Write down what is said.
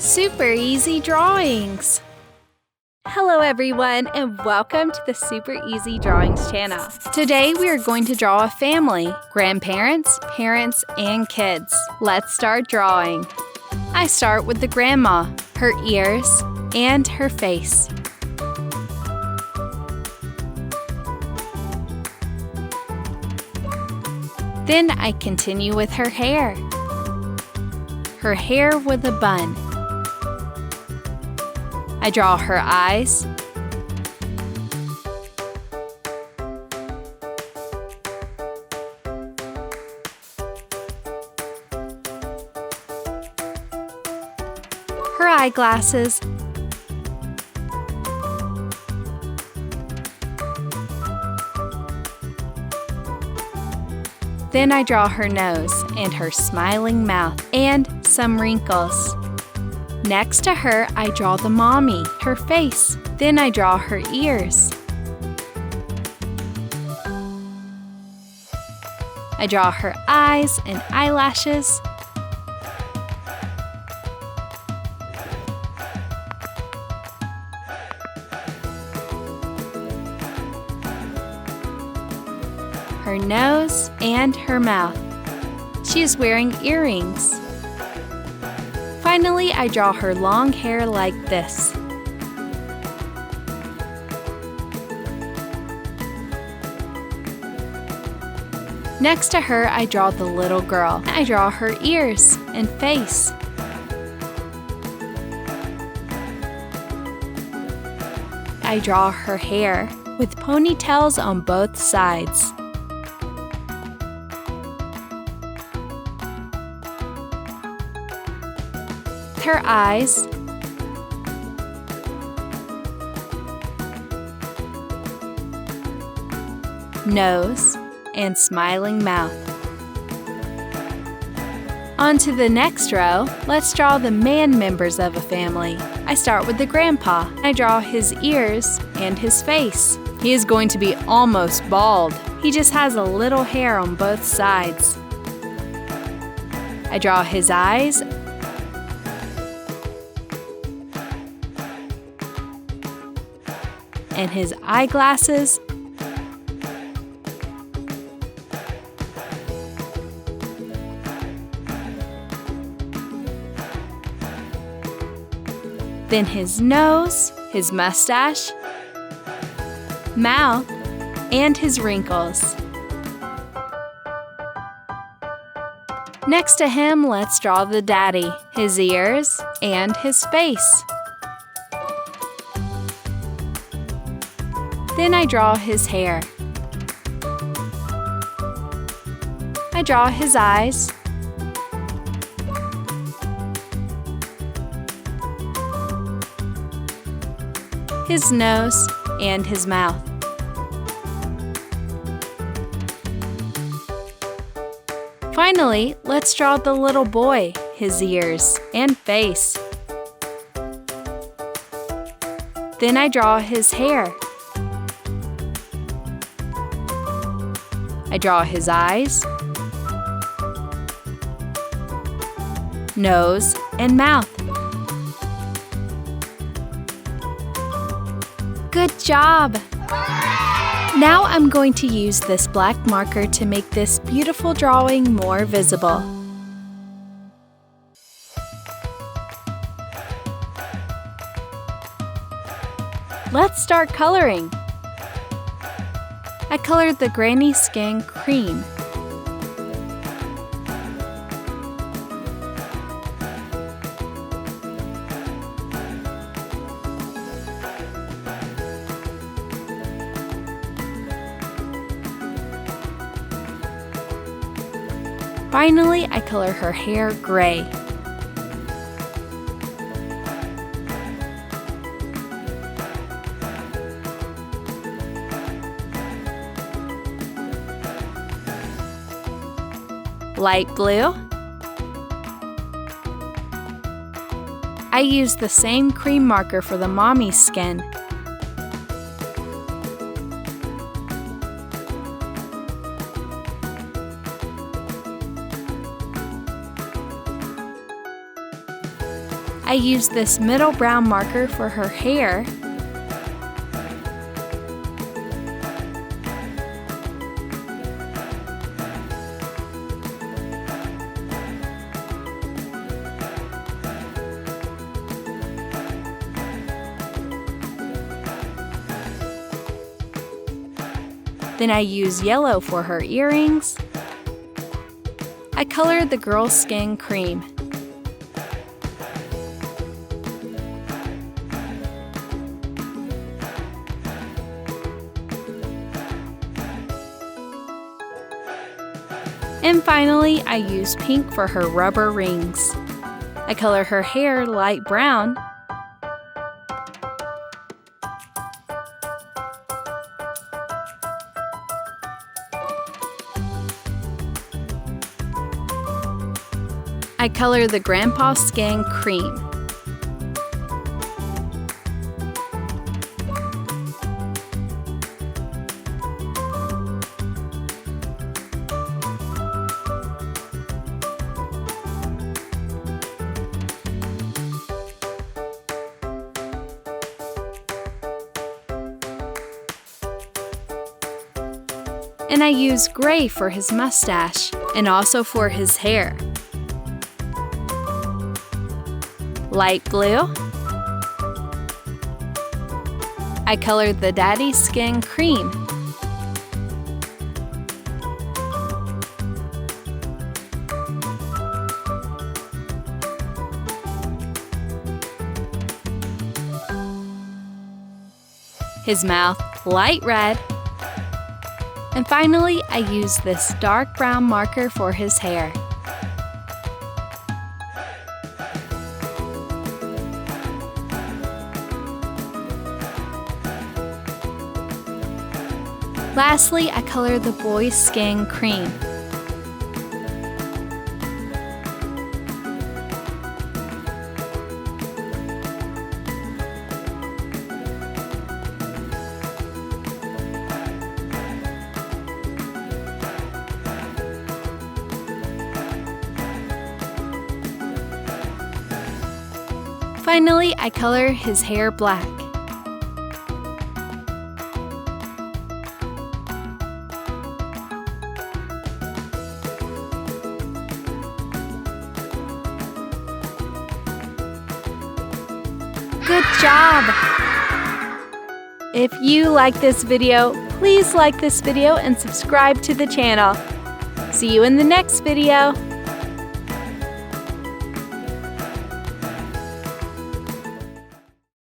Super Easy Drawings! Hello everyone and welcome to the Super Easy Drawings channel. Today we are going to draw a family, grandparents, parents, and kids. Let's start drawing. I start with the grandma, her ears, and her face. Then I continue with her hair with a bun. I draw her eyes, her eyeglasses, then I draw her nose and her smiling mouth and some wrinkles. Next to her, I draw the mommy, her face. Then I draw her ears. I draw her eyes and eyelashes. Her nose and her mouth. She is wearing earrings. Finally, I draw her long hair like this. Next to her, I draw the little girl. I draw her ears and face. I draw her hair with ponytails on both sides. Her eyes, nose, and smiling mouth. On to the next row, let's draw the man members of a family. I start with the grandpa. I draw his ears and his face. He is going to be almost bald. He just has a little hair on both sides. I draw his eyes, and his eyeglasses, then his nose, his mustache, mouth, and his wrinkles. Next to him, let's draw the daddy, his ears, and his face. Then I draw his hair. I draw his eyes, his nose, and his mouth. Finally, let's draw the little boy, his ears, and face. Then I draw his hair. I draw his eyes, nose, and mouth. Good job! Now I'm going to use this black marker to make this beautiful drawing more visible. Let's start coloring. I colored the granny skin cream. Finally, I color her hair gray. Light blue. I used the same cream marker for the mommy's skin. I use this middle brown marker for her hair. Then I use yellow for her earrings. I colored the girl's skin cream. And finally, I use pink for her rubber rings. I color her hair light brown. I color the grandpa's skin cream. And I use gray for his mustache and also for his hair. Light blue. I colored the daddy's skin cream. His mouth light red. And finally, I use this dark brown marker for his hair. Lastly, I color the boy's skin cream. Finally, I color his hair black. Good job! If you like this video, please like this video and subscribe to the channel. See you in the next video.